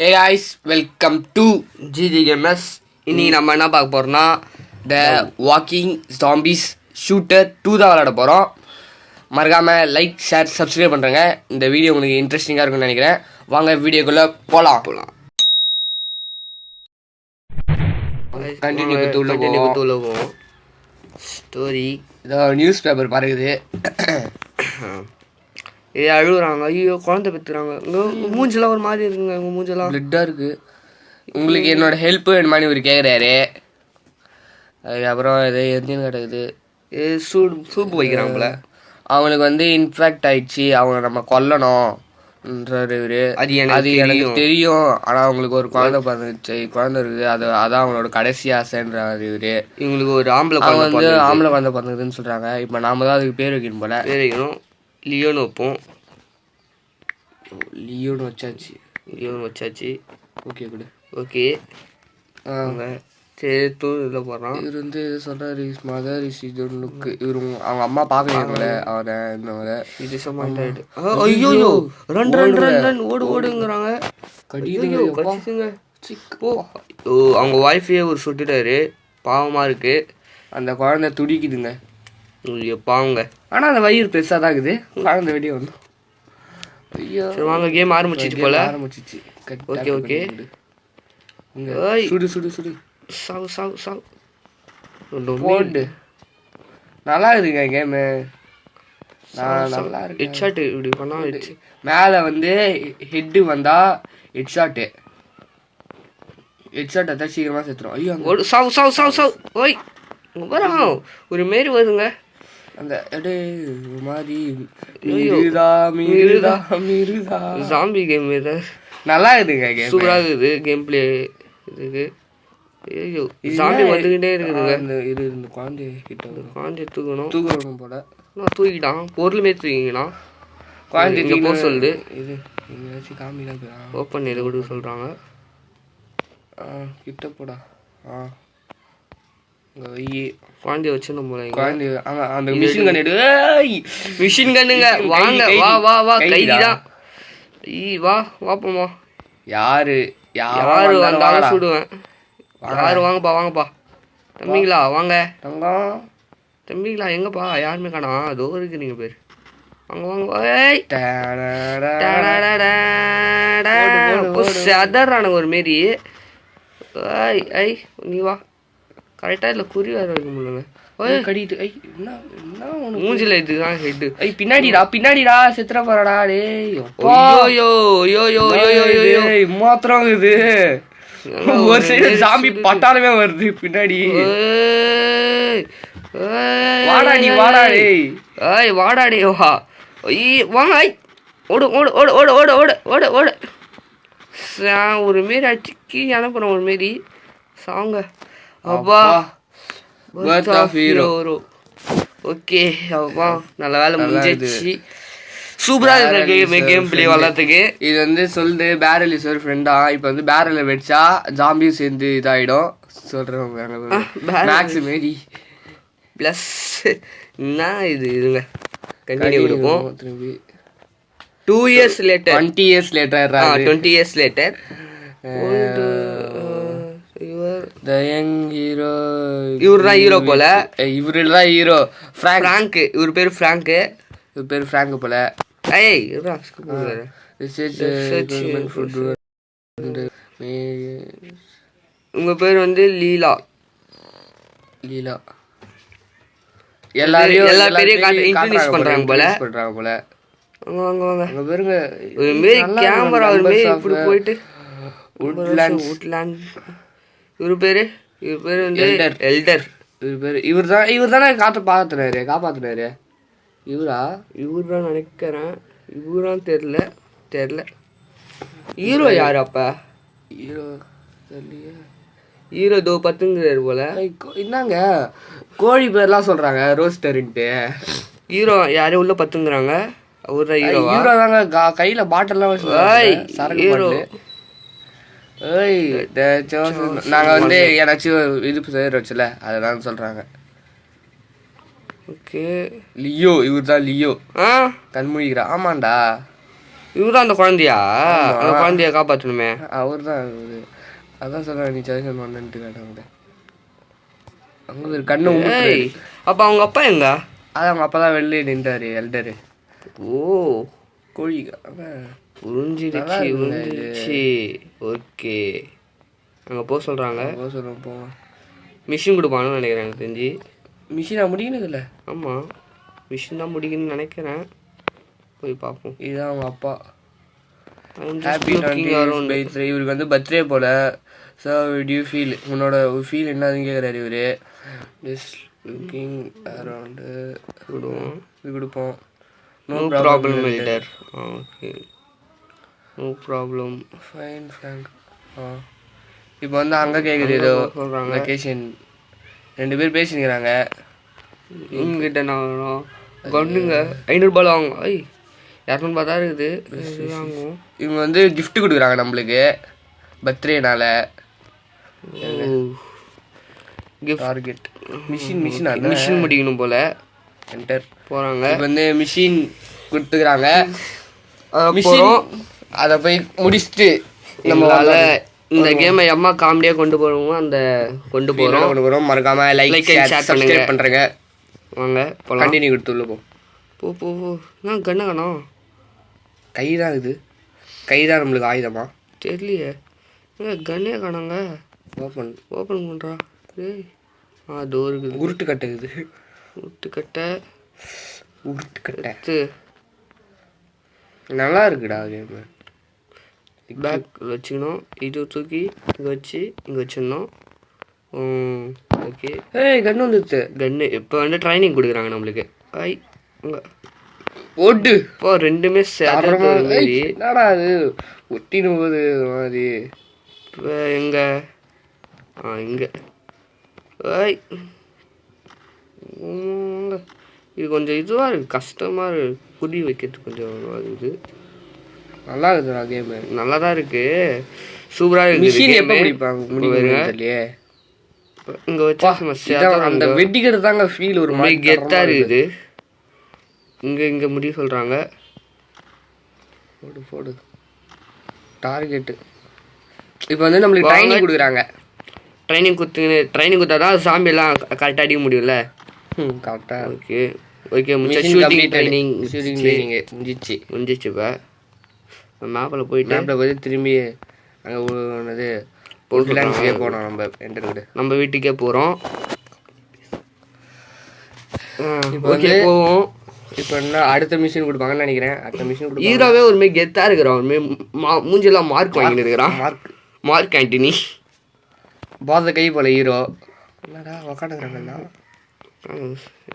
Hey guys, welcome to GGMS. இன்னைக்கு நம்ம என்ன பார்க்க போறோம்னா The Walking Zombies Shooter 2 தான் விளையாட போகிறோம். மறக்காம லைக் ஷேர் சப்ஸ்கிரைப் பண்ணுறேங்க. இந்த வீடியோ உங்களுக்கு இன்ட்ரெஸ்டிங்காக இருக்கும்னு நினைக்கிறேன். வாங்க வீடியோக்குள்ளே போகலாம். கண்டினியூ போவோம். ஸ்டோரி இதோ நியூஸ் பேப்பர் பாருக்குது. அழுகுறாங்க. ஐயோ குழந்தை பெற்றுறாங்க. உங்கள் மூஞ்செல்லாம் ஒரு மாதிரி இருக்குங்க. உங்கள் மூஞ்செல்லாம் பிளட்டாக இருக்குது. உங்களுக்கு என்னோட ஹெல்ப்பு வேணுமானு இவர் கேட்குறாரு. அதுக்கப்புறம் இது எந்தின்னு கிடக்குது. சூப்பு வைக்கிறாங்கள அவங்களுக்கு வந்து இன்ஃபெக்ட் ஆயிடுச்சு. அவங்க நம்ம கொல்லணும்ன்றார் இவர். அது எனக்கு தெரியும். ஆனால் அவங்களுக்கு ஒரு குழந்தை இருக்குது. அதான் அவங்களோட கடைசி ஆசைன்றார் இவர். இவங்களுக்கு ஒரு ஆம்பளை குழந்தை பிறந்ததுன்னு சொல்கிறாங்க. இப்போ நாம தான் அதுக்கு பேர் வைக்கணும் போல. பேர் வைக்கணும். லியோன்னு வைப்போம். லியோன்னு வச்சாச்சு. ஓகே கொடு. ஓகே சரி இதில் போடுறான். இவர் வந்து சொல்கிறார் இஸ் மதர் இஸ் இது லுக்கு. இவர் அவங்க அம்மா பார்க்கலையாங்களே அவனை இன்னவரை இது சமாளிட்டு. ஐயோ ரன் ஓடுங்கிறாங்க. கடிச்சுங்க போ. அவங்க ஒய்ஃபையே ஒரு சுட்டுட்டாரு. பாவமாக இருக்குது. அந்த குழந்தை துடிக்குதுங்க. பாவங்க. ஆனால் அந்த வயிறு பெருசாக தான் இருக்குது. குழந்தை வெளியே வந்தோம். ஐயோ சரி வாங்க கேம் ஆரம்பிச்சிச்சு போல. ஓகே ஓகே சுடு சாவு போடு. நல்லா இருக்குங்க கேமு. நல்லா இருக்கு. ஹெட் ஷாட் இப்படி பண்ணா மேலே வந்து ஹெட்டு வந்தா ஹெட் ஷாட் அதான் சீக்கிரமாக செத்துரும். ஐயோ சாவு ஓய் வரும் ஒரு மாரி வருதுங்க. அந்த மாதிரி ஜாம்பி கேம் இது நல்லா இருக்குங்க. கேம் சூப்பராக இருக்குது. கேம் பிளே இதுக்கு. ஐயோ ஜாம்பி வந்துக்கிட்டே இருக்குதுங்க. இந்த குழந்தைய தூக்கணும் போல. நான் தூக்கிட்டான். பொருளுமே தூக்கிக்கலாம். குழந்தை இங்கே போக சொல்லுது. இது எங்கேயாச்சும் காமிலாம் ஓப்பன் இதை கொடுக்க சொல்கிறாங்க. கிட்ட போடா. குழந்தைய வச்சு நம்ம அந்த மிஷின் கன் மிஷின் கண்ணுங்க. வாங்க வா கைதிதான். வாப்போமா. யாரு வந்தாலும் சுடுவேன். யாரு வாங்கப்பா தம்பிங்களா வாங்க. தம்பிங்களா எங்கப்பா யாருமே காணா. அதோ இருக்கு நீங்க பேர். வாங்க அதர்றானுங்க ஒரு மாரி. ஐ நீ வா. கரெக்டாக இல்லை குறி வேறு வைக்க முடியலங்க. கடிட்டு ஐ என்ன மூஞ்சில் இதுதான் ஹெட்டு. ஐ பின்னாடிடா செத்துற போறடா. மாத்திரம் இது ஒரு சைடு சாமி பட்டாலுமே வருது பின்னாடி. வாடாடே வா. வாங்க ஓடு ஒரு மாரி அடிச்சு கீழே அனுப்புறோம். ஒரு மாரி சாங்க. அப்பா பர்த் ஆஃப் ஹீரோ. ஓகே அப்பா நல்ல வேலை முடிஞ்சிச்சு. சூப்பராக இருக்கு கேம் பிளே வளர்த்துக்கு. இது வந்து சொல்லுது பேரல் இஸ் ஒரு ஃப்ரெண்டா. இப்போ வந்து பேரலில் வச்சா ஜாம்பியும் சேர்ந்து இதாகிடும் சொல்கிறவங்க. மேக்ஸ் மாரி ப்ளஸ் என்ன இதுங்க கண்டினியூ கொடுப்போம். திரும்பி 2 years later 20 years later இவருதான் hero போல. இவருதான் ஹீரோ ஃப்ராங்க். இவர் பேர் ஃப்ராங்க் போல. உங்க பேர் வந்து லீலா. எல்லா பேரையும் இன்ட்ரோடியூஸ் பண்றாங்க போல. வாங்க பேருங்க ஒரு மாரி கேமரா ஒரு மாரி இப்படி போயிட்டு உட்லேண்ட். இவர் பேர் வந்து எல்டர். இவர் தானே காப்பாத்துனாரு. இவர்தான் நினைக்கிறேன். இவரான் தெரியல. ஹீரோ யாரு அப்ப? ஹீரோ தோ பத்துங்கிறாரு போல. என்னங்க கோழி பேர்லாம் சொல்றாங்க ரோஸ்டர்ன்ட்டு. ஹீரோ யாரையும் உள்ள பத்துங்கிறாங்க. அவர்தான் ஹீரோ தாங்க. கையில பாட்டில்லாம் வச்சு நாங்கள் வந்து ஏதாச்சும் இது செய்கிற வச்சுல அதெல்லாம் சொல்கிறாங்க. Okay Leo. இவர் தான் லியோ. கண்மொழிகிறா. ஆமாண்டா இவருதான் அந்த குழந்தையா? அந்த குழந்தைய காப்பாற்றணுமே. அவர் தான் அவரு. அதான் சொல்ல நீ சஜஷன் பண்ணன்ட்டு கேட்டாங்க. அங்கே ஒரு கண்ணு. அப்போ அவங்க அப்பா எங்க? அது அவங்க அப்பா தான் வெளியே நின்றாரு எல்டரு. ஓ கோழி. புரிஞ்சிருச்சு. ஓகே அங்கே போக சொல்கிறாங்க. போவோம். மிஷின் கொடுப்பான்னு நினைக்கிறேன் எனக்கு தெரிஞ்சு. மிஷினா முடிக்கணும் இல்லை? ஆமாம் மிஷின் தான் முடிக்கணும்னு நினைக்கிறேன். போய் பார்ப்போம். இதுதான் அவங்க அப்பா. ஹாப்பி 20 இவருக்கு வந்து பர்த்டே போல். ஸோ டியூ ஃபீல் உன்னோட ஃபீல் என்னதுன்னு கேட்குறாரு இவர். ஜஸ்ட் லுக்கிங் அரவுண்டு இது கொடுப்போம். No problem elder. Okay no problem fine Frank. இப்போ வந்து அங்கே கேட்குது ஏதோ சொல்கிறாங்க. லொக்கேஷன் 2 பேர் பேசிக்கிறாங்க. இவங்ககிட்ட நான் கொண்டுங்க 500 ரூபாய் வாங்க. ஐய் 200 தான் இருக்குது. இவங்க வந்து கிஃப்ட் கொடுக்குறாங்க நம்மளுக்கு பர்த்டேனால. டார்கெட் மிஷின் முடிக்கணும் போல. என்டர் போகிறாங்க. இப்போ வந்து மிஷின் கொடுத்துக்கிறாங்க. மிஷின் அதை போய் முடிச்சுட்டு நம்மளால இந்த கேமை அம்மா காமெடியாக கொண்டு போகிறோம். அந்த கொண்டு போகிறோம். மறக்காம லைக் ஷேர் பண்ணுறேங்க. வாங்க போகலாம். கண்டினியூ கொடுத்துள்ள போ போ நான் கண்ண காணோம். கை தான் இது. கை தான் நம்மளுக்கு ஆயுதமா தெரியலையே. கண்ணே காணாங்க. ஓப்பன் பண்ணுறா. ஏய் டோருக்கு உருட்டுக்கட்டை. இது உருட்டுக்கட்டை நல்லா இருக்குடா கேமு. பேக் வச்சுக்கணும். இது தூக்கி இங்கே வச்சு இங்கே வச்சிடணும். ஓகே கன்று வந்துடுச்சு. கன்று இப்போ வந்து ட்ரைனிங் கொடுக்குறாங்க நம்மளுக்கு. ஐ ஓட்டு இப்போ ரெண்டுமே என்னடா அது ஒட்டினும் போது மாதிரி. இப்போ எங்கே இங்கே ஐ இது கொஞ்சம் இதுவாக இருக்குது. கஷ்டமாக இருக்குது. புடி வைக்கிறது கொஞ்சம் இது. நல்லா இருக்குதுடா கேமு. நல்லா தான் இருக்குது. சூப்பராக இருக்குது. மிஷின் எப்போ முடிப்பாங்க இங்கே வச்சா அந்த வெட்டிக்கிறது தாங்க ஃபீல் ஒரு மாதிரி கெத்தாக இருக்குது. இங்கே முடிய சொல்கிறாங்க. போடு டார்கெட்டு. இப்போ வந்து நம்மளுக்கு ட்ரைனிங் கொடுக்குறாங்க. ட்ரைனிங் கொடுத்தா தான் சாம்பியெல்லாம் கரெக்டாக அடிக்க முடியும்ல. கரெக்டாக. ஓகே ஷூட்டிங் ட்ரைனிங் முடிஞ்சிச்சு. இப்போ மேப்பில் போயிட்டு திரும்பி அங்கே ஒன்று போனோம். நம்ம வீட்டுக்கே போகிறோம். ஓகே போவோம். இப்போ என்ன அடுத்த மிஷின் கொடுப்பாங்கன்னு நினைக்கிறேன். அடுத்த மிஷின் கொடுப்பாங்க. ஹீரோவே ஒரு மாரி கெத்தாக இருக்கிறான். ஒரு மாரி மூஞ்செல்லாம் மார்க் வாங்கிட்டு இருக்கிறான். மார்க் ஆண்டனி பாத கை போல ஹீரோ. என்னடா உக்காந்துக்கிறாங்கண்ணா.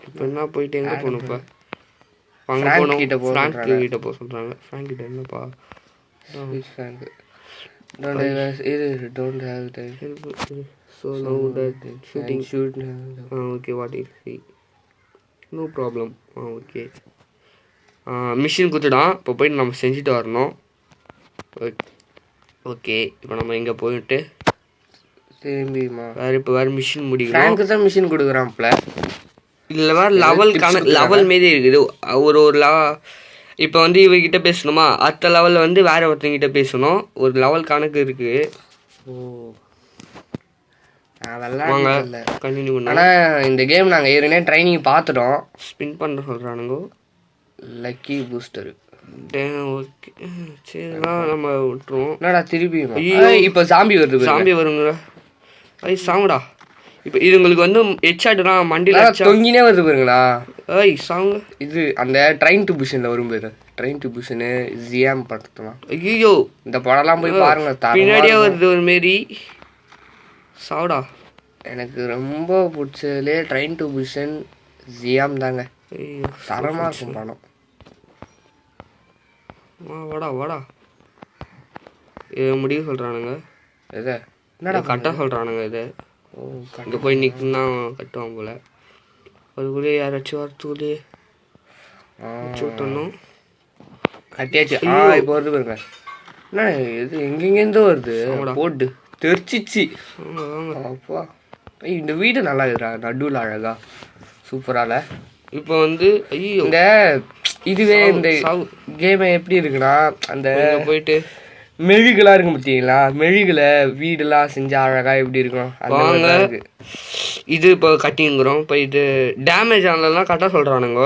இப்போ என்ன போயிட்டு எங்கே போகணும்ப்பா? கிட்ட போக சொல்கிறாங்க. ஃப்ராங்க் கிட்ட என்னப்பா? ஓகே வாட் இஸ் சி நோ ப்ராப்ளம். ஓகே மிஷின் கொடுத்துடான். இப்போ போயிட்டு நம்ம செஞ்சுட்டு வரணும். ஓகே இப்போ நம்ம இங்கே போயிட்டு திரும்பிமா வேறு மிஷின் முடிக்கணும். தான் மிஷின் கொடுக்குறான்ல. இதில் வேறு லெவல் மாரி இருக்குது. ஒரு இப்போ வந்து இவர்கிட்ட பேசணுமா? அடுத்த லெவலில் வந்து வேறு ஒருத்தங்கிட்ட பேசணும். ஒரு லெவல் கணக்கு இருக்குது. வாங்க கண்டினியூ பண்ண. ஆனால் இந்த கேம் நாங்கள் ஏற்கனவே ட்ரைனிங் பார்த்துட்டோம். ஸ்பின் பண்ண சொல்கிறானுங்க. Lucky booster. ஓகே சரிதான் நம்ம விட்டுருவோம். என்னடா திருப்பி இப்போ சாம்பி வருங்க. ஐ சாங்கடா. இப்போ இதுங்களுக்கு வந்து ஹெட்ஷாட்லாம் மண்டியில் தொங்கினே வருது பாருங்களா. ஐய் சாங்க. இது அந்த ட்ரெயின் டு புஷனில் வரும் பேர். ட்ரெயின் டு புஷனு ஜியாம் படத்துலாம். ஐயோ இந்த படம்லாம் போய் பாருங்க. பின்னாடியே வருது ஒரு மாரி. சாவுடா. எனக்கு ரொம்ப பிடிச்சதுலே ட்ரெயின் டு புஷன் ஜியாம் தாங்க. தரமாக இருக்கும் படம். வாடா இதை முடிய சொல்கிறானுங்க. எதை என்னடா கட்ட சொல்கிறானுங்க. இதை இங்கே போய் நிற்குன்னா கட்டுவான் போல். அதுக்குள்ளே யாராச்சும் வரத்துக்குள்ளேயே விட்டணும். கட்டியாச்சு. இப்போ வருது பாருங்க. என்ன இது எங்கெங்கேருந்தோ வருது. போட்டு தெரிச்சிச்சு. அப்பா இந்த வீடு நல்லா இருக்குறா. நடுவில் அழகா சூப்பரால. இப்போ வந்து ஐயோ இந்த இதுவே இந்த கேமை எப்படி இருக்குன்னா அந்த போயிட்டு மெழுகுலாம் இருக்கும் பார்த்தீங்களா, மெழுகுல வீடெல்லாம் செஞ்சு அழகா எப்படி இருக்கும் வாங்க. இது இப்போ கட்டிங்கிறோம். இப்போ இது டேமேஜ் ஆனலாம் கட்ட சொல்றானுங்க.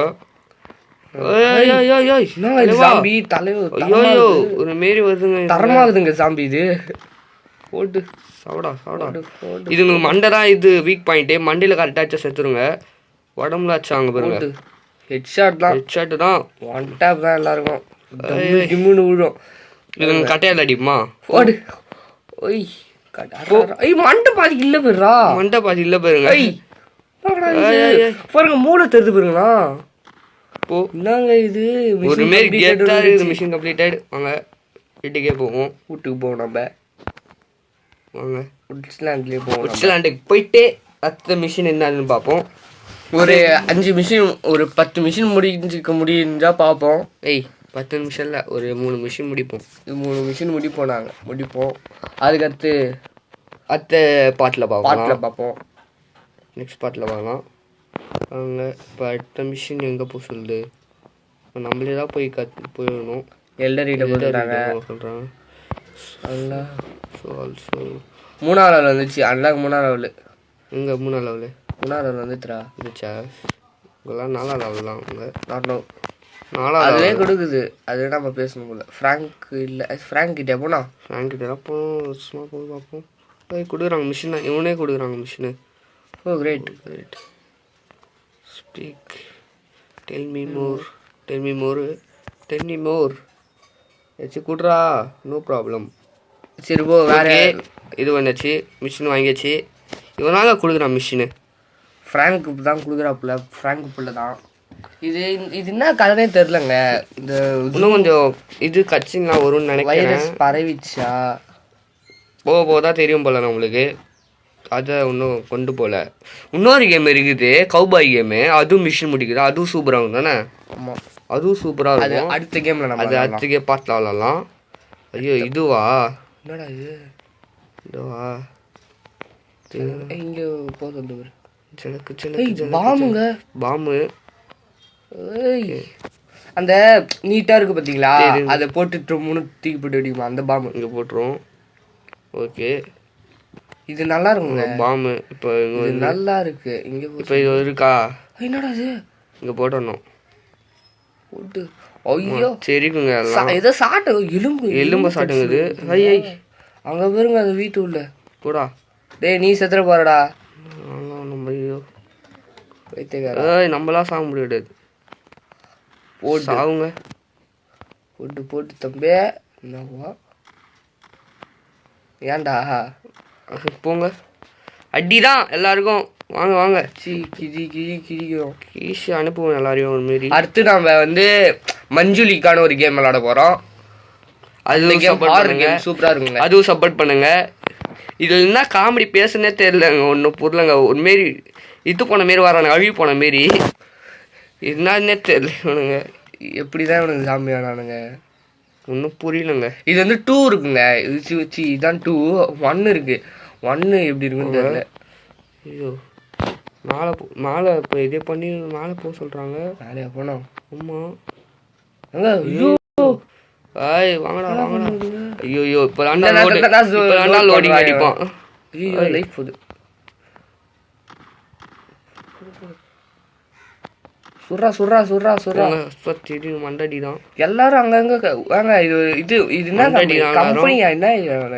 சாம்பி தலைவர் ஒரு மாரி வருதுங்க, தரமாகுதுங்க சாம்பி. இது போட்டு சாவடா இது மண்டை தான். இது வீக் பாயிண்ட்டு. மண்டையில் கரெக்டாக செத்துருங்க. உடம்புல ஆச்சாங்க பாருங்க. ஹெட்ஷாட் தான் ஒன் டேப் தான் எல்லாருக்கும் டிம்முன்னு விழும். இது கட்டையால் அடிப்புமா ஓடு. ஒய் மண்டை பாதி இல்லை போயிடுறா. மண்டை பாதி இல்லை போயிருங்க. பாருங்க மூளை தெரிஞ்சு போயிருங்களா. போ என்னங்க இது ஒரு மாரி கேட்டாக இது மிஷின் கம்ப்ளீட்டட். வாங்க வீட்டுக்கே போவோம். வீட்டுக்கு போவோம். நம்ம வாங்க உட்ஸ்லாண்ட்லேயே போவோம். உட்ஸ்லாண்டுக்கு போயிட்டு அடுத்த மிஷின் என்னன்னு பார்ப்போம். ஒரு 5 மிஷின் ஒரு 10 மிஷின் முடிஞ்சா பார்ப்போம். 10 நிமிஷம் இல்லை, ஒரு 3 மிஷின் முடிப்போம். 3 மிஷின் முடிப்போம். அதுக்கடுத்து அடுத்த பாட்டில் பார்ப்போம். நெக்ஸ்ட் பாட்டில் பார்க்கலாம். அவங்க இப்போ அடுத்த மிஷின் எங்கே போக சொல்லுது? இப்போ நம்மளே தான் போயிடணும். எல்டரியில் சொல்கிறாங்க. ஸோ ஆல்சோ 3ஆம் லெவல் வந்துச்சு. அன்லாக் 3ஆம் லெவலு. எங்கே 3ஆம் லெவலு? 3ஆம் லெவல் வந்துச்சா? இதெல்லாம் 4ஆம் லெவல் தான். அவங்க 4ஆம் அதுவே கொடுக்குது. அது நம்ம பேசணும் போல. ஃப்ராங்க் இல்லை, ஃப்ராங்க் கிட்டே போனா ஃப்ராங்க் கிட்டே தான் போகணும். சும்மா போய் பார்ப்போம். கொடுக்குறாங்க மிஷினை. இவனே கொடுக்குறாங்க machine. Oh great. Speak. Tell me more. ஏச்சு கூட்றா. No problem. சரி போ. வேற இது வந்துச்சு. மிஷின் வாங்கியாச்சு. இவனால கொடுக்குறான் மிஷினு. ஃப்ராங்க் தான் கொடுக்குறாப்புல. ஃப்ராங்க் பிள்ளை தான் இது. இது என்ன கதைனே தெரிலங்க. இந்த இன்னும் கொஞ்சம் இது கட்சின்லாம் வரும்னு நினைக்கிறேன். வைரஸ் பரவிச்சா போதான் தெரியும் போல நம்மளுக்கு. அதை இன்னும் கொண்டு போல. இன்னொரு கேம் இருக்குது, கௌபாய் கேமு. அதுவும் மிஷின் முடிக்குது. அதுவும் சூப்பராக இருக்கும் தானே? ஆமாம், அதுவும் சூப்பராக இருக்கும். அடுத்த கேமில் நம்ம அது அடுத்த கேம் பார்த்து விளாட்லாம். ஐயோ இதுவா? என்னடா இது? இதுவா? இங்கே போதும். பாம்பு அந்த நீட்டா இருக்கு பாத்தீங்களா? அதை போட்டு 3 தூக்கி போட்டு அடிக்குமா அந்த பாம்பு. இங்க போட்டுருவோம். ஓகே, இது நல்லா இருக்குங்க பாம்பு. இப்போ நல்லா இருக்கு. இங்க இப்போ இது இருக்கா? என்னடா இது? இங்க போட்டணும் போட்டு. ஐயோ சரிக்குங்க. ஏதோ சாட்டை எலும்பு சாட்டுங்குது. ஐய் அங்க பாருங்க அது வீட்டு உள்ள போடா. டேய் நீ செத்துற போறடா. நம்ம ஐயோ நம்மளாம் சாக முடியாது. சாவுங்க. போட்டு தம்பி. என்னவா ஏன்டா போங்க. அடிதான் எல்லாருக்கும். வாங்க கீஷ் அனுப்புவோம் எல்லாரையும் ஒரு மாரி. அடுத்து நாம மஞ்சுளிக்கான ஒரு கேம் விளாட போறோம். அது கேம் சூப்பரா இருக்குங்க. அதுவும் சப்போர்ட் பண்ணுங்க. இதுல என்ன காமெடி பேசுனே தெரியலங்க. ஒன்றும் புரியலங்க. ஒரு மாரி இது போன மாரி வரானுங்க, அழுகி போன மாரி. என்னன்னே தெரியல இவனுங்க. எப்படிதான் இவனுங்க சாமியானானுங்க ஒன்றும் புரியலங்க. இது 2 இருக்குங்க. இதுதான் 2. 1 இருக்கு. 1 எப்படி இருக்குன்னு தெரியல. ஐயோ மேலே இப்போ இதே பண்ணி மேலே போக சொல்கிறாங்க. மேலே போனோம். ஆமாம். ஐயோ வாங்கடா. ஐயோ இப்போ லோடிங் அடிப்பான். ஐயோ லைஃப் போகுது. சுர்ரா மண்டடி தான் எல்லாரும் அங்கங்க வாங்க. இது என்ன கம்பெனியா? என்ன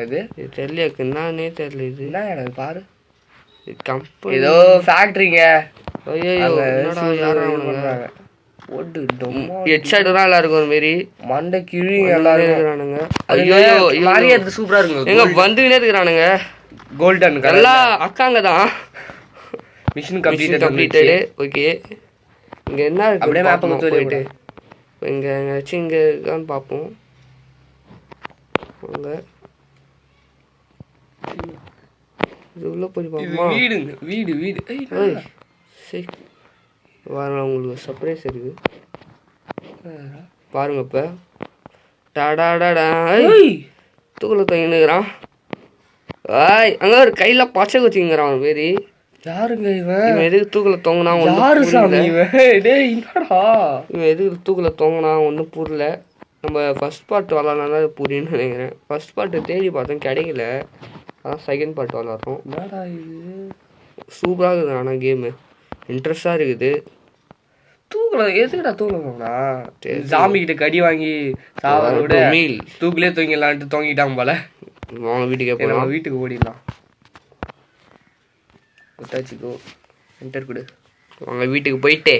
இது தெரியல. என்னன்னே தெரியல. இது என்ன பாரு. கம்பெனி ஏதோ ஃபேக்டரிங்க. ஹெட்ஷாட் தான் எல்லாருக்கும் ஒரு மாரி மண்டை கிழி எல்லாரும் இருக்கிறானுங்க. ஐயோ சூப்பரா இருக்கு. எங்க வந்துக்கினே இருக்கிறானுங்க. கோல்டன் எல்லாம் அக்காங்க தான். Mission completed. ஓகே, இங்கே என்ன இருக்கு அப்படியே மேப் போயிட்டு இங்கே எங்கேயாச்சும் இங்கே இருக்கான்னு பார்ப்போம். அங்கே இது உள்ள போய் பார்ப்போமா? வீடு சரி வாங்க, உங்களுக்கு சர்ப்ரைஸ் இருக்குது பாருங்க. இப்போ டாடாடாடா தூக்கில் தங்கினுக்கிறான். அங்கே ஒரு கையில் பச்சை குச்சிங்கிறான். மாரி யாருங்க இவன்? இவன் எதுக்கு தூக்கில் தொங்கினா யாரு சாமி இவன்? டேய் என்னடா இவன் எதுக்கு தூக்கில் தொங்கினா ஒன்றும் புரியல. நம்ம ஃபர்ஸ்ட் பார்ட் விளாட்னா புரியுன்னு நினைக்கிறேன். ஃபர்ஸ்ட் பார்ட்டு தேடி பார்த்தோம் கிடைக்கல. அதான் செகண்ட் பார்ட் விளாட்றோம். என்னடா இது சூப்பராக இருக்குது. ஆனால் கேமு இன்ட்ரெஸ்டாக இருக்குது. தூக்கல எதுக்குடா தூக்கணும்னா சாமி கிட்ட கடி வாங்கி சாவத விட மீல் தூக்கிலே தூங்கிடலான்ட்டு தூங்கிட்டாங்க போல. அவங்க வீட்டுக்கே போகலாம். வீட்டுக்கு ஓடிடலாம். குத்தாச்சிக்கோ என்டர் கொடு. அவங்க வீட்டுக்கு போயிட்டே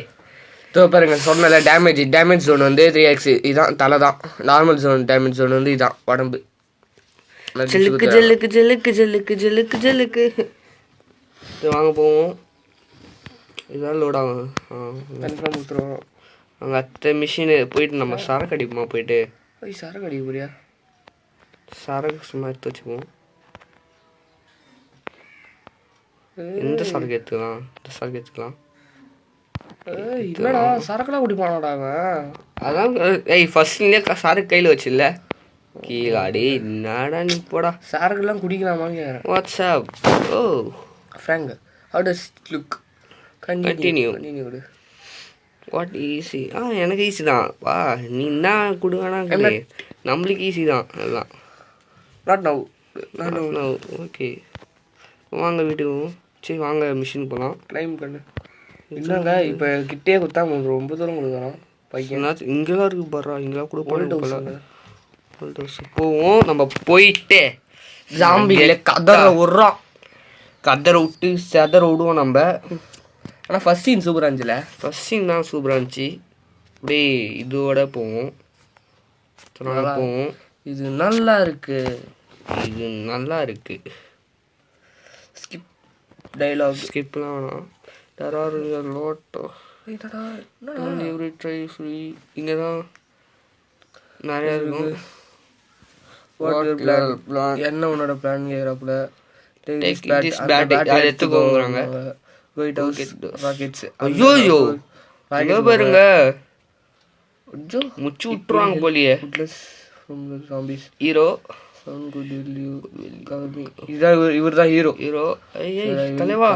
பாருங்க சொன்னல டேமேஜ் ஜோன் வந்து 3x. இதுதான் தலை தான். நார்மல் ஜோன் டேமேஜ் ஜோன் வந்து இதுதான் உடம்பு. ஜல்லுக்கு ஜல்லுக்கு ஜல்லுக்கு ஜல்லுக்கு ஜல்லுக்கு ஜல்லுக்கு. வாங்க போவோம். இதான் லோட் ஆகும். கன்ஃபார்ம் கொடுத்துருவோம். அங்கே அத்தை மிஷினு போயிட்டு நம்ம சரக்கு அடிப்போமா போயிட்டு. சரக்கு அடிக்க போறியா? சரக்கு சும்மா எடுத்து வச்சுக்குவோம். எந்த சரக்கு எடுத்துக்கலாம்? இந்த சரக்கு எடுத்துக்கலாம். இல்லடா சரக்குலாம் குடிப்பானடா அவன். அதான் ஃபர்ஸ்ட்லேயே சரக்கு கையில் வச்சில்ல கீழாடி. என்னடா நீ போடா. சரக்குலாம் குடிக்கலாமான்னு கேட்குறேன். What's up. Oh Frank how does it look? Continue கொடு. What easy? எனக்கு ஈஸி தான். வா நீ என்ன கொடுவேனா நம்மளுக்கு ஈஸி தான் எல்லாம். Not now. ஓகே வாங்க வீட்டுக்கு. சரி வாங்க மிஷின் போகலாம். கிளைம் பண்ணு. இல்லைங்க இப்போ கிட்டே கொடுத்தா ரொம்ப தூரம் கொடுக்குறோம். பையன் இங்கெல்லாம் இருக்குது பாரா. இங்கெல்லாம் கூட போல போவோம். நம்ம போயிட்டு ஜாம்பியில் கதரை விட்டு செதற விடுவோம் நம்ம. ஆனால் ஃபர்ஸ்ட் சீன் சூப்பராக இருந்துச்சுல. ஃபர்ஸ்ட் சீன் தான் சூப்பராக இருந்துச்சு. அப்படியே இதோட போவோம். போவோம். இது நல்லா இருக்கு. இது நல்லா இருக்கு. ஸ்கிப் டைலாக் ஸ்கிப்லாம் வேணாம். There are a lot of every try free. இங்கே தான் நிறையா இருக்கும். என்ன உன்னோட பிளான் கேட்குறாப்புல. எடுத்துக்கோங்கிறாங்க. White House rockets. ஐயோ பாருங்க முச்சு விட்டுருவாங்க போலியே. ஹீரோ இவர் தான் ஹீரோ. தலைவா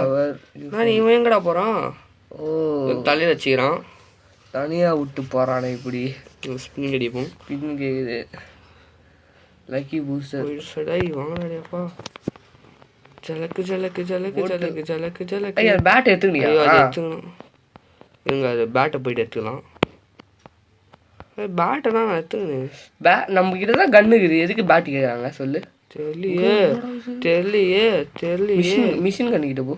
நான் இவன் எங்கடா போறான்? தலையில வச்சுக்கிறான். தனியா விட்டு போறானே இப்படி. ஸ்பின் அடிப்போம். ஸ்பின் கேக்குது. Lucky booster. வாங்கடாப்பா. ஜலக்கு ஜலக்கு ஜலக்கு ஜலக்கு ஜலக்கு ஜலக்கு. ஐயா பேட் எடுத்துக்கியா? எடுத்துக்கணும். எங்க அது பேட்டை போயிட்டு எடுத்துக்கலாம். பேட்டை தான் நான் எடுத்துக்கணும். நம்ம கிட்ட தான் கன்னு இருக்குது. எதுக்கு பேட் கேட்குறாங்க சொல்லு. தெரியலையே. மிஷின் கன்னு கிட்ட போ.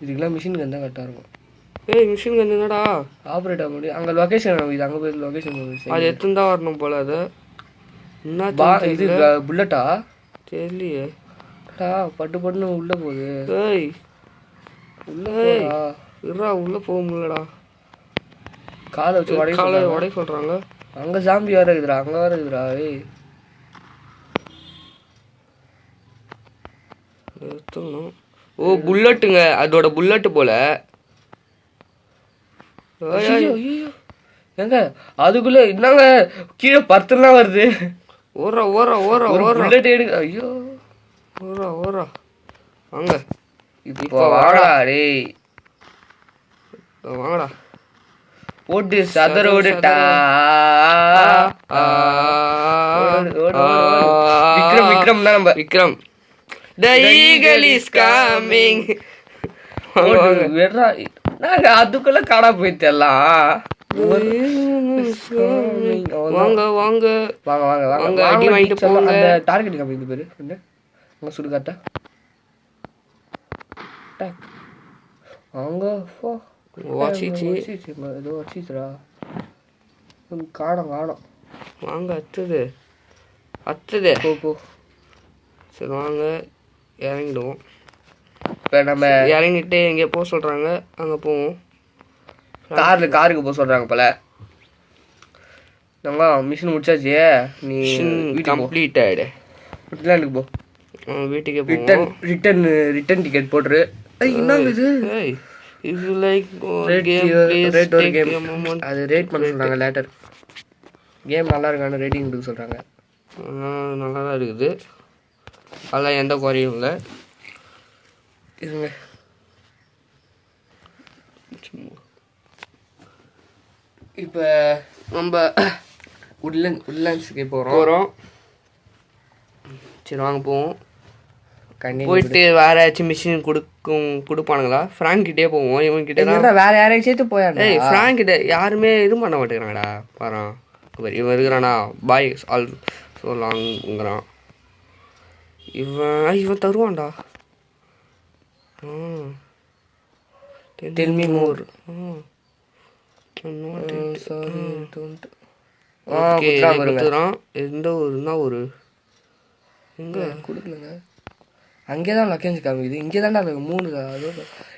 இதுக்கெல்லாம் மிஷின் கன் தான் கரெக்டாக இருக்கும். மிஷின் கன் என்னடா ஆப்ரேட் ஆக முடியும். அங்கே லொக்கேஷன் இது. அங்கே போய் லொக்கேஷன் அது எடுத்துன்னு தான் வரணும் போல. அது என்ன இது புல்லட்டா? தெரியலையே. பட்டு பட்டுன்னு உள்ள போகுது. உள்ள போக முடியலடா. காலை வச்சு உடை சொல்றாங்க. அங்க ஜாம்பி வேற இருக்குதுடா. அங்க வேற இருக்குதுடா. ஓ புல்லட்டுங்க. அதோட புல்லட்டு போல. எங்க அதுக்குள்ள என்னங்க கீழே பர்த்தெல்லாம் வருது. ஓரா புல்லட் எடுக்க. ஐயோ ஓரா வாங்க. இப்போ வாடா டேய். வாங்கடா. போட்டு சதற விடுட்டா. விக்ரம் தான் நம்ம. Vikram. The eagle is coming. நாங்க அதுக்குள்ள காணா போயிட்டு எல்லாம். வாங்க அடி வாங்கிட்டு போங்க. அந்த டார்கெட் காமிக்குது பேரு என்ன சுடு காட்டா. அவங்க ஏதோ வச்சிச்சுடா. காணோம் வாங்க. அத்துது போ. சரி வாங்க இறங்கிடுவோம். இப்போ நம்ம இறங்கிட்டு எங்கேயோ போக சொல்கிறாங்க. அங்கே போவோம். காருக்கு போக சொல்கிறாங்க போல. நம்ம மிஷின் முடிச்சாச்சு. நீ கம்ப்ளீட்டட். வீட்டுக்கு போ. வீட்டுக்கே போவோம். ரிட்டர்ன் டிக்கெட் போட்டுரு. என்னங்க இது? If you like ரேட் ஒரு கேம். அது ரேட் பண்ண சொல்கிறாங்க லேட்டர். கேம் நல்லா இருக்கான்னு ரேட்டிங் கொடுக்க சொல்கிறாங்க. நல்லா தான் இருக்குது. அதெல்லாம் எந்த குறையும் இல்லை. இதுங்க இப்போ நம்ம உட்லண்ட்ஸுக்கு போகிறோம். சரி வாங்க போவோம். போயிட்டு வேற ஏதாச்சும் மிஷின் கொடுப்பானுங்களா? ஃப்ராங்க் கிட்டே போவோம். இவன் கிட்ட வேற யாரையும் சேர்த்து போயாரு. ஃப்ராங்க் கிட்ட யாருமே இது பண்ண மாட்டேங்கிறாங்கடா. பாரு இவன் இருக்கிறானா பாய் ஆல் ஸோ லாங்கிறான். இவன் தருவான்டா. டெல் மீ மோர். எந்த ஊருன்னா ஒரு எங்க கொடுக்கலங்க. அங்கேதான் லக்கேஜ் காமிக்குது. இங்கே தான்டா 3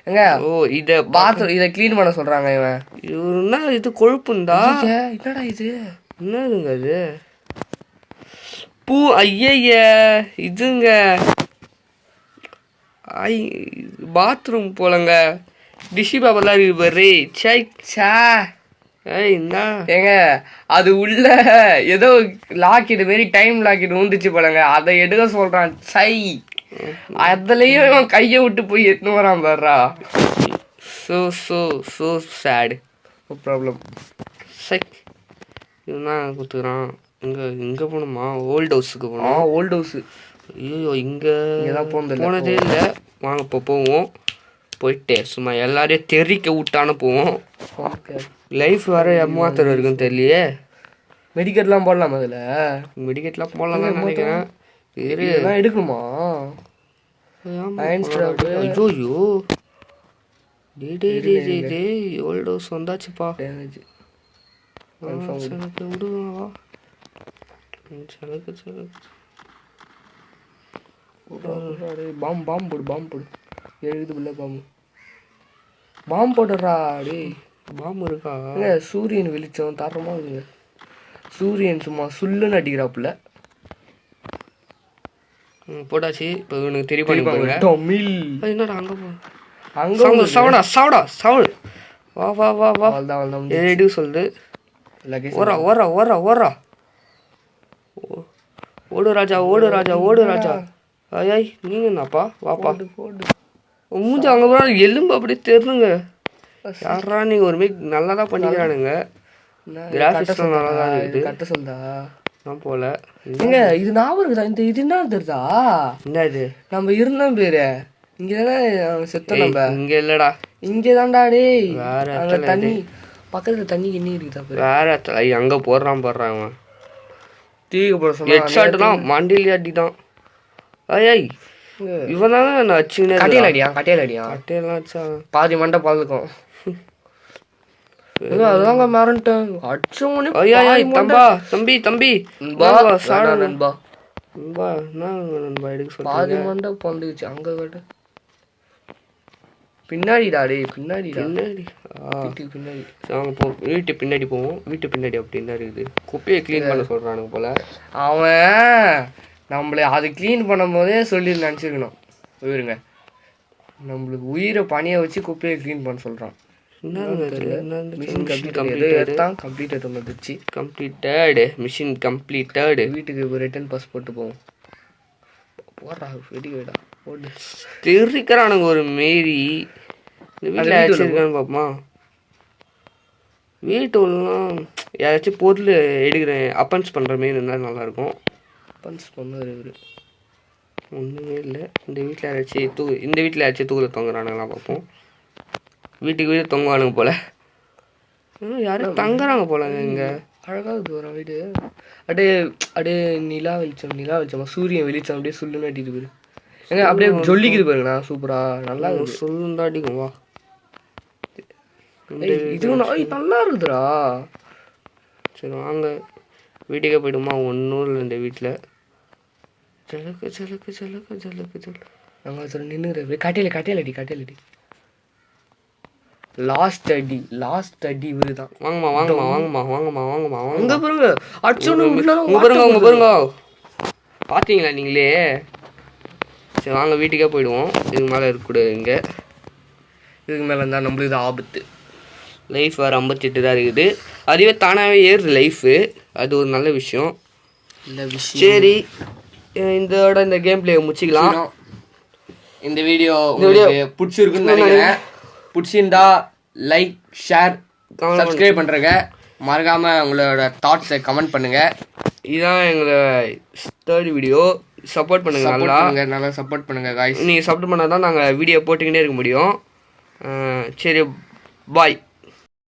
எங்க. ஓ இதை பாத்ரூம் இதை க்ளீன் பண்ண சொல்றாங்க. இவன்னா இது கொழுப்புண்டா. என்னடா இது? என்னதுங்க அது? பூ ஐய இதுங்க பாத்ரூம் போலங்க. டிஷ்யூ பேப்பர்லாம் இருக்கு பாரு. ஏங்க அது உள்ள ஏதோ லாக்கிட்டு மாரி டைம் லாக்கிட்டு வந்துச்சு போலங்க. அதை எடுக்க சொல்றான். அதுலயும் இவன் கையை விட்டு போய் எட்டுன்னு வரான் பாருடா. so sad. No problem. இதுதான் கொடுத்துக்கிறான். இங்க போகணுமா? ஓல்ட் ஹவுஸுக்கு போகணும். Old house. ஐயோ இங்கதான் போனதே இல்லை. வாங்க இப்போ போவோம். போயிட்டு சும்மா எல்லாரையும் தெரிக்க விட்டானு போவோம். லைஃப் வேற எம்மாத்திரம் இருக்குன்னு தெரியலையே. மெடிக்கெட்லாம் போடலாமா? அதில் மெடிக்கெட்லாம் போடலாம் நினைக்கிறேன். எடுக்கணுமா? ஐயோ ஓல்ட் ஹவுஸ் வந்தாச்சுப்பா. விடுவா பாம்பு போடு. எழுது பிள்ளை பாம்பு போடுறா. டே பாம்பு இருக்கா? சூரியன் வெளிச்சம் தரமா இருக்குங்க. சூரியன் சும்மா சுல்லுன்னு அடிக்கிறாப்புல. போட்டாச்சு. இப்போ இவனுக்கு தெரியும். என்னடா அங்கே போ. சவுடா வா. ரெடி சொல்லுது. ஓரா ஓடு ராஜா. ஐய் நீங்க என்னப்பா? வாப்பா மூஞ்சி அங்கே போனா எலும்பு அப்படியே தெரியுங்க. யாரா நீங்க ஒரு மாரி நல்லா தான் பண்ணிக்கிறானுங்க. கிராஃபிக்ஸ்லாம் நல்லா தான் இருக்குது. கட்ட சொல்லுதா? நான் போல. ஏங்க இது ஞாபகம் இருக்குதா? இது என்ன தெரியுதா? என்ன இது? நம்ம இருந்தோம் பேரு இங்கதானே செத்தோம். நம்ம இங்க இல்லடா, இங்கதான்டா. டேய் வேற அங்க தண்ணி பக்கத்துல தண்ணி கிண்ணி இருக்குதா? வேற அங்க போடுறான் அவன். தீக்கு போட சொன்னா ஹெட் ஷாட் தான், மண்டில அடி தான். ஐய் இவன் தானே நான் அடிச்சுனே. கட்டையில அடியா கட்டையெல்லாம் அடிச்சா பாதி மண்டை பாதுக்கும். அதாங்க மறந்துட்டேன். அடிச்சோன்னு தம்பி நண்பா எடுக்க சொல்ல. பாதி மண்டை பொந்துச்சு. அங்க விட பின்னாடிடா. டே பின்னாடி பின்னாடி வீட்டு பின்னாடி போவோம். வீட்டு பின்னாடி அப்படின்னா இருக்குது. குப்பையை கிளீன் பண்ண சொல்றானுங்க போல. அவன் நம்மள அது கிளீன் பண்ணும் போதே சொல்லி நினச்சிருக்கணும். இருங்க, நம்மளுக்கு உயிரை பணியை வச்சு குப்பையை கிளீன் பண்ண சொல்றான். வீட்டுக்கு ரிட்டர்ன் பாஸ் போட்டு போவோம். போடுறா வெடி வைடா போடு. தெரிக்கிறானுங்க ஒரு மாரி. வீட்டில் அடிச்சிருக்கான்னு பார்ப்போமா? வீட்டு உள்ளலாம் யாராச்சும் பொருள் எடுக்கிறேன் அப்பன்ஸ் பண்ணுற மாரி இருந்தால் நல்லாயிருக்கும். அப்பன்ஸ் பண்ணுவார் இவர். ஒன்றுமே இல்லை. இந்த வீட்டில் யாராச்சும் தூக்கில் தொங்குறானுங்களாம் பார்ப்போம். வீட்டுக்கு வீடு தொங்குவானுங்க போல. யாரும் தங்குறாங்க போலங்க. இங்கே அழகாக இருக்குது ஒரு வீடு. அப்படியே நிலா வெளிச்சமா சூரியன் வெளிச்சம் அப்படியே சுல்லுன்னு அடிக்குது பாரு. ஏங்க அப்படியே ஜொல்லிக்குது பாருங்கண்ணா. சூப்பரா நல்லா இருக்கு. சொல்லுண்டா அடிக்கும். வா இது நல்லா இருக்குதுடா. சரி வாங்க வீட்டுக்கே போய்டுமா? ஒன்றும் இல்லை இந்த வீட்டில். ஜலக்கு நாங்கள் நின்று கட்டையில் அடி. லாஸ்ட் அடி இவரு தான். வாங்கம்மா அங்க பாருங்க அடிச்சோன்னு பாருங்க. பார்த்தீங்களா நீங்களே? சரி வாங்க வீட்டுக்கே போயிடுவோம். இதுக்கு மேலே இருக்கக்கூடாது. இதுக்கு மேலே இருந்தால் நம்மளுக்கு இது ஆபத்து. லைஃப் வேறு 58 தான் இருக்குது. அதுவே தானாகவே ஏறுது லைஃபு. அது ஒரு நல்ல விஷயம். சரி இதோட இந்த கேம் பிளே முடிச்சிக்கலாம். இந்த வீடியோ உங்களுக்கு பிடிச்சிருக்குன்னு நினைக்கிறேன். பிடிச்சிருந்தா லைக் ஷேர் சப்ஸ்கிரைப் பண்ணுறேங்க. மறக்காமல் உங்களோட தாட்ஸை கமெண்ட் பண்ணுங்கள். இதுதான் எங்களோட தேர்ட் வீடியோ. சப்போர்ட் பண்ணுங்கள், நல்லா சப்போர்ட் பண்ணுங்கள் காய்ஸ். நீங்கள் சப்போர்ட் பண்ணால் தான் நாங்கள் வீடியோ போட்டுக்கிட்டே இருக்க முடியும். சரி, பாய்.